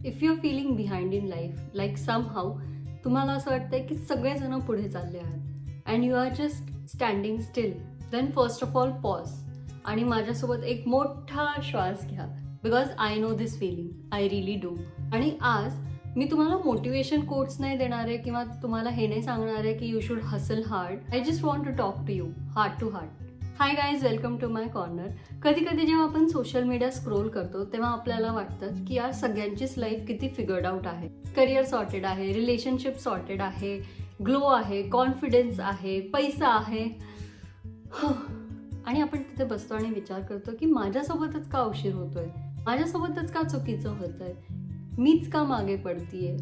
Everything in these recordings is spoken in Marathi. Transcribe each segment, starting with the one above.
If you are feeling behind in life, like somehow तुम्हाला असं वाटतंय की सगळेजण पुढे चालले आहेत and you are just standing still, then first of all pause आणि माझ्यासोबत एक मोठा श्वास घ्या. Because I know this feeling, I really do. आणि आज मी तुम्हाला मोटिवेशन कोट्स नाही देणार आहे किंवा तुम्हाला हे नाही सांगणार आहे की you should hustle hard. I just want to talk to you heart to heart. Hi guys, welcome to my corner. कधी कधी जेव्हा आपण सोशल मीडिया स्क्रोल करतो तेव्हा आपल्याला वाटतं की यार सगळ्यांचीच लाईफ किती फिगर्ड आउट आहे. करिअर सॉर्टेड आहे, रिलेशनशिप सॉर्टेड आहे, ग्लो आहे, कॉन्फिडन्स आहे, पैसा आहे. आणि आपण तिथे बसतो आणि विचार करतो की माझ्यासोबतच का उशीर होतोय, माझ्यासोबतच का चुकीचं होतंय, मीच का मागे पडतीये,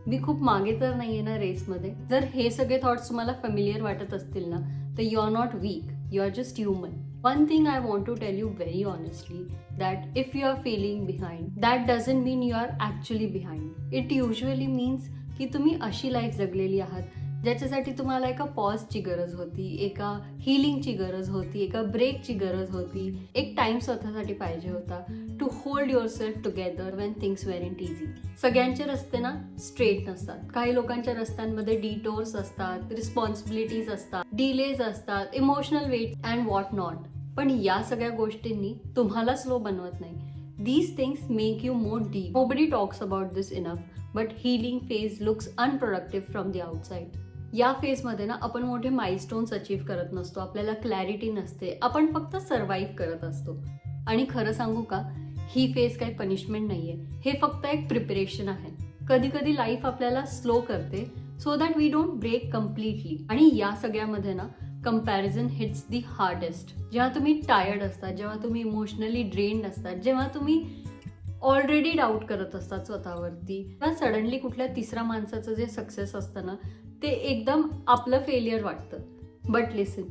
मी खूप मागे तर नाहीये ना रेसमध्ये. जर हे सगळे थॉट्स तुम्हाला फॅमिलियर वाटत असतील ना, तर you are not weak, you are just human. One thing I want to tell you very honestly, that if you are feeling behind, that doesn't mean you are actually behind. It usually means की तुम्ही अशी लाईफ जगलेली आहात ज्याच्यासाठी तुम्हाला एका पॉजची गरज होती, एका हिलिंगची गरज होती, एका ब्रेकची गरज होती, एक टाइम स्वतःसाठी पाहिजे होता to hold yourself together when things weren't easy. सगळ्यांचे रस्ते ना स्ट्रेट नसतात. काही लोकांच्या रस्त्यांमध्ये डिटोर्स असतात, रिस्पॉन्सिबिलिटीज असतात, डिलेज असतात, emotional weight and what not. पण या सगळ्या गोष्टींनी तुम्हाला स्लो बनवत नाही. These things make you more deep. Nobody talks about this enough, but healing phase looks unproductive from the outside. या फेजमध्ये ना आपण मोठे माइलस्टोन्स अचीव्ह करत नसतो, आपल्याला क्लॅरिटी नसते, आपण फक्त सर्व्हाइव्ह करत असतो. आणि खरं सांगू का, ही फेज काही पनिशमेंट नाहीये, हे फक्त एक प्रिपरेशन आहे. कधी कधी लाईफ आपल्याला स्लो करते so that we don't break completely. आणि या सगळ्यामध्ये ना कंपॅरिझन हिट्स दी हार्डेस्ट. जेव्हा तुम्ही टायर्ड असतात, जेव्हा तुम्ही इमोशनली ड्रेन्ड असतात, जेव्हा तुम्ही ऑलरेडी डाऊट करत असतात स्वतःवरती, तेव्हा सडनली कुठल्या तिसऱ्या माणसाचं जे सक्सेस असतं ना, ते एकदम आपलं फेलियर वाटतं. But listen,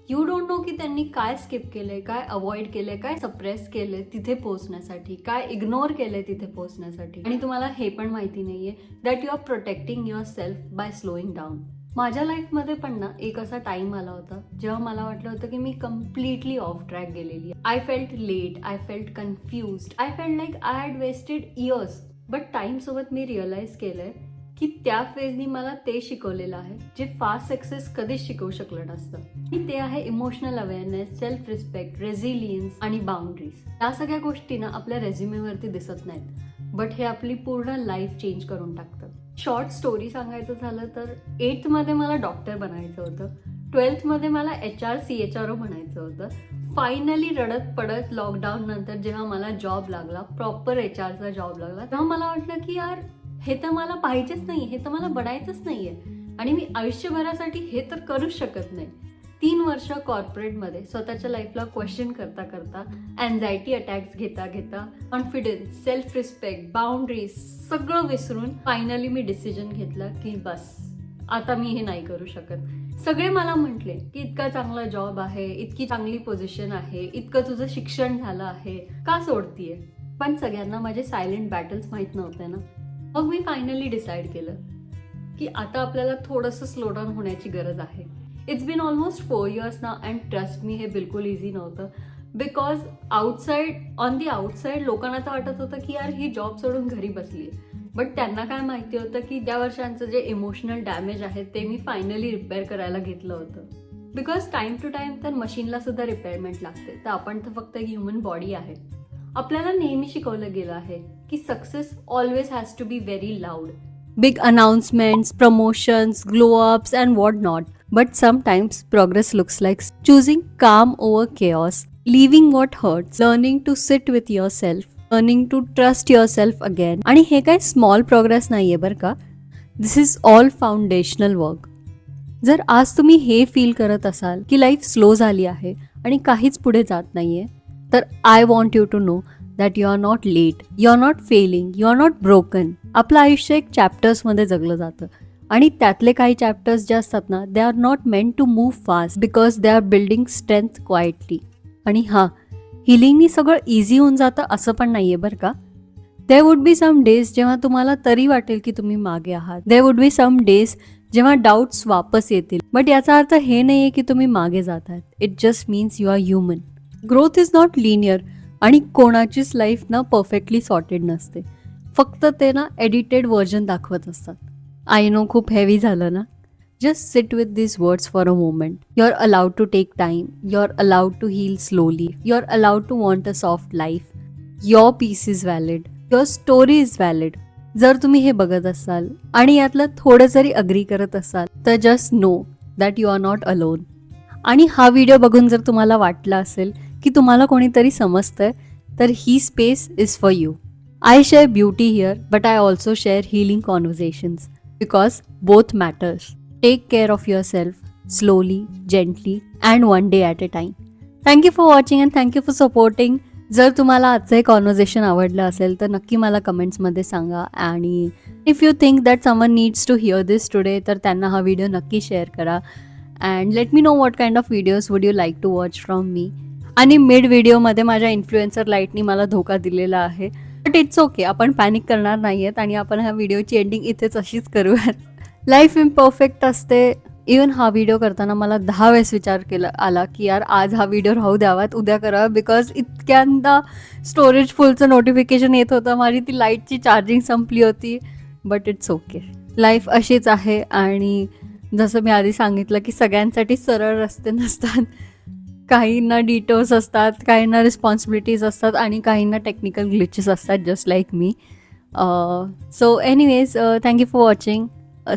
you don't know की त्यांनी काय स्किप केलंय, काय अवॉइड केलंय, काय सप्रेस केलंय तिथे पोहोचण्यासाठी, काय इग्नोर केलंय तिथे पोहोचण्यासाठी. आणि तुम्हाला हे पण माहिती नाहीये that you are protecting yourself by slowing down. माझ्या लाईफमध्ये पण ना एक असा टाइम आला होता जेव्हा मला वाटलं होतं की मी कम्प्लिटली ऑफ ट्रॅक गेलेली. I felt late, I felt confused, I felt like I had wasted years. But टाइमसोबत मी रिअलाइज केलंय की त्या फेजनी मला ते शिकवलेलं आहे जे फास्ट सक्सेस कधीच शिकवू शकलं नसतं. आणि ते आहे emotional awareness, self respect, resilience आणि बाउंड्रीज. या सगळ्या गोष्टी ना आपल्या रेझ्युमेवरती दिसत नाहीत, बट हे आपली पूर्ण लाईफ चेंज करून टाकतं. शॉर्ट स्टोरी सांगायचं झालं तर 8th मध्ये मला डॉक्टर बनायचं होतं, 12th मध्ये मला HR CHRO बनायचं होतं. फायनली रडत पडत लॉकडाऊन नंतर जेव्हा मला जॉब लागला, प्रॉपर HRचा जॉब लागला, तेव्हा मला वाटलं की यार हे तर मला पाहिजेच नाही, हे तर मला बनायचंच नाहीये आणि मी आयुष्यभरासाठी हे तर करूच शकत नाही. 3 वर्ष कॉर्पोरेटमध्ये स्वतःच्या लाईफला क्वेश्चन करता करता, अँझायटी अटॅक्स घेता घेता, कॉन्फिडन्स, सेल्फ रिस्पेक्ट, बाउंड्रीज सगळं विसरून फायनली मी डिसिजन घेतला की बस आता मी हे नाही करू शकत. सगळे मला म्हटले की इतका चांगला जॉब आहे, इतकी चांगली पोझिशन आहे, इतकं तुझं शिक्षण झालं आहे, का सोडतीये. पण सगळ्यांना माझे सायलेंट बॅटल्स माहीत नव्हते ना. मग मी फायनली डिसाईड केलं की आता आपल्याला थोडंसं स्लो डाऊन होण्याची गरज आहे. इट्स बीन ऑलमोस्ट 4 years ना, अँड ट्रस्ट मी हे बिलकुल इझी नव्हतं. बिकॉज ऑन दी आउटसाईड लोकांना तर वाटत होतं की यार ही जॉब सोडून घरी बसली आहे. बट त्यांना काय माहिती होतं की त्या वर्षांचं जे इमोशनल डॅमेज आहे ते मी फायनली रिपेअर करायला घेतलं होतं. बिकॉज टाइम टू टाइम तर मशीनला सुद्धा रिपेअरमेंट लागते, तर आपण तर फक्त एक ह्युमन बॉडी आहे. आपल्याला नेहमी शिकवलं गेलं आहे की success always has to be very loud. Big announcements, promotions, glow ups, and whatnot. But sometimes progress looks like choosing calm over chaos, leaving what hurts, learning to sit with yourself, learning to trust yourself again. आणि हे काय स्मॉल प्रोग्रेस नाहीये बरं का. दिस इज ऑल फाउंडेशनल वर्क. जर आज तुम्ही हे फील करत असाल की लाईफ स्लो झाली आहे आणि काहीच पुढे जात नाहीये, तर I want you to know that you are not late, you are not failing, you are not broken. आपलं आयुष्य एक चॅप्टर्समध्ये जगलं जातं आणि त्यातले काही चॅप्टर्स जे असतात ना, they are not meant to move fast because they are building strength quietly. आणि हां, हिलिंगनी सगळं इझी होऊन जातं असं पण नाहीये बरं का. There would be some days जेव्हा तुम्हाला तरी वाटेल की तुम्ही मागे आहात. There would be some days जेव्हा डाऊट्स वापस येतील. बट याचा अर्थ हे नाहीये की तुम्ही मागे जात आहात. It just means you are human. Growth is not linear आणि कोणाचीच लाईफ ना परफेक्टली सॉर्टेड नसते. फक्त ते ना एडिटेड व्हर्जन दाखवत असतात. आय नो खूप हेवी झालं ना. Just sit with these words for a moment. You are allowed to take time. You are allowed to heal slowly. You are allowed to want a soft life. Your peace is valid. Your story is valid. जर तुम्ही हे बघत असाल आणि यातलं थोडं जरी अग्री करत असाल तर just know that you are not alone. आणि हा व्हिडिओ बघून जर तुम्हाला वाटलं असेल की तुम्हाला कोणीतरी समजतंय तर ही space is for you. I share beauty here, but I also share healing conversations because both matters. Take care of yourself slowly, gently, and one day at a time. Thank you for watching and thank you for supporting. जर तुम्हाला आजचं हे कॉन्व्हर्सेशन आवडलं असेल तर नक्की मला कमेंट्समध्ये सांगा. आणि if you think that someone needs to hear this today तर त्यांना हा व्हिडिओ नक्की शेअर करा. And let me know what kind of videos would you like to watch from me. आणि मिड व्हिडिओमध्ये माझ्या इन्फ्लुएन्सर लाईटनी मला धोका दिलेला आहे. बट इट्स ओके, आपण पॅनिक करणार नाही आहेत आणि आपण ह्या व्हिडिओची एंडिंग इथेच अशीच करूयात. लाईफ इम्परफेक्ट असते. इवन हा व्हिडिओ करताना मला 10 वेळेस विचार आला की यार आज हा व्हिडिओ राहू द्यावात, उद्या करावा, बिकॉज इतक्यांदा स्टोरेज फुलचं नोटिफिकेशन येत होतं. माझी ती लाईटची चार्जिंग संपली होती. बट इट्स ओके, लाईफ अशीच आहे. आणि जसं मी आधी सांगितलं की सगळ्यांसाठी सरळ रस्ते नसतात. काहींना डिटोर्स असतात, काहींना रिस्पॉन्सिबिलिटीज असतात आणि काहींना टेक्निकल ग्लिचेस असतात, just like me. So anyways, thank you for watching.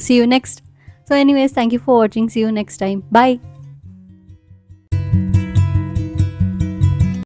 See you next. So anyways, thank you for watching. See you next time. Bye.